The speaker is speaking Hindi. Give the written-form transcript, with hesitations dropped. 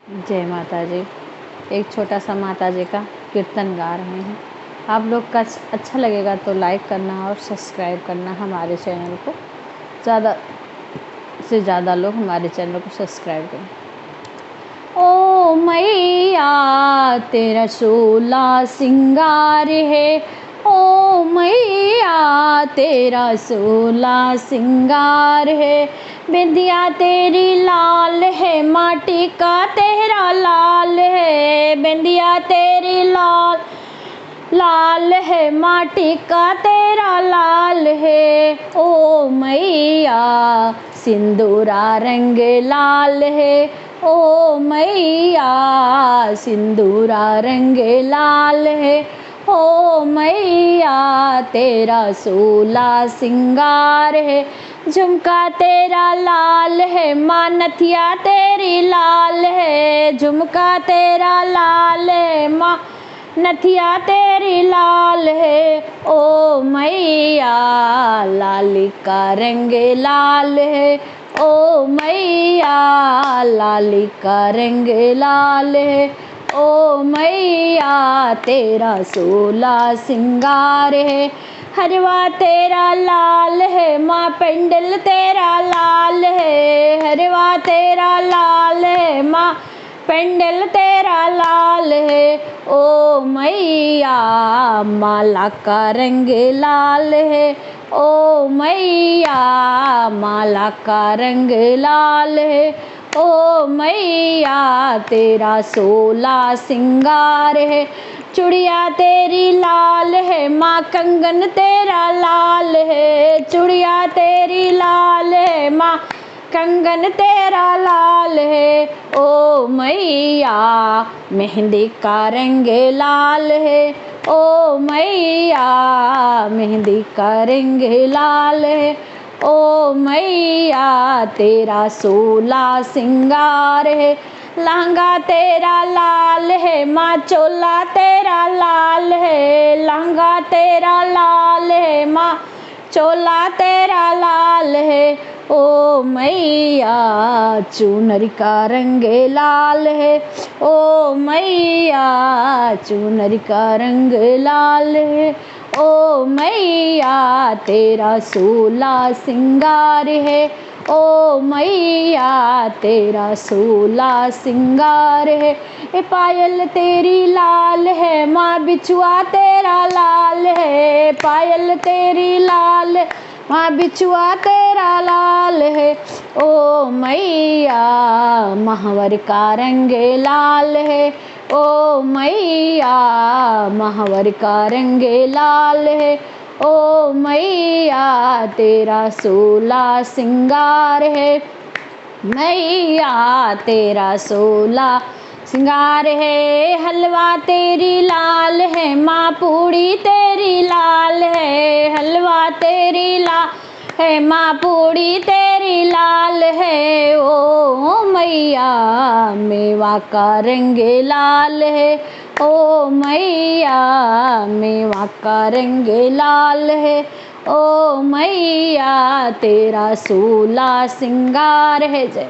जय माता जी। एक छोटा सा माता जी का कीर्तन गा रहे हैं। आप लोग का अच्छा लगेगा तो लाइक करना और सब्सक्राइब करना हमारे चैनल को। ज़्यादा से ज़्यादा लोग हमारे चैनल को सब्सक्राइब करें। ओ मैया तेरा सोला सिंगार है, ओ मैया तेरा सोला सिंगार है। बिंदिया तेरी लाल है, माटी का तेरा लाल है। बिंदिया तेरी लाल लाल है, माटी का तेरा लाल है। ओ मैया सिंदूरा रंग लाल है, ओ मैया सिंदूरा रंग लाल है। ओ मैया तेरा सोला सिंगार है, झुमका तेरा लाल है, माँ नथिया तेरी लाल है। झुमका तेरा लाल है, माँ नथिया तेरी लाल है। ओ मैया लाली का रंग लाल है, ओ मैया लाली का रंग लाल है। ओ मैया तेरा सोला सिंगार है, हरवा तेरा लाल है, माँ पेंडल तेरा लाल है। हरवा तेरा लाल है, माँ पेंडल तेरा लाल है। ओ मैया माला का रंग लाल है, ओ मैया माला का रंग लाल है। ओ मैया तेरा सोला सिंगार है, चूड़िया तेरी लाल है, माँ कंगन तेरा लाल है। चूड़िया तेरी लाल है, माँ कंगन तेरा लाल है। ओ मैया मेहंदी का रंग लाल है, ओ मैया मेहंदी का रंग लाल है। ओ मैया तेरा सोला सिंगार है, लहंगा तेरा लाल है, माँ चोला तेरा लाल है। लहंगा तेरा लाल है, माँ चोला तेरा लाल है। ओ मैया चुनरी का रंग लाल है, ओ मैया चुनरी का रंग लाल है। ओ मैया तेरा सोला सिंगार है, ओ मैया तेरा सोला सिंगार है। ए पायल तेरी लाल है, माँ बिछुआ तेरा लाल है। पायल तेरी लाल, माँ बिछुआ तेरा लाल है। ओ मैया महावर का रंग लाल है, ओ मैया महावर का रंग लाल है। ओ मैया तेरा सोला सिंगार है, मैया तेरा सोला सिंगार है। हलवा तेरी लाल है, माँ पूड़ी तेरी लाल है। हलवा तेरी लाल है, माँ पूड़ी तेरी लाल है। ओ मैया मेवा का रंग लाल है, ओ मैया मेवा का रंग लाल है। ओ मैया तेरा सोला सिंगार है। जय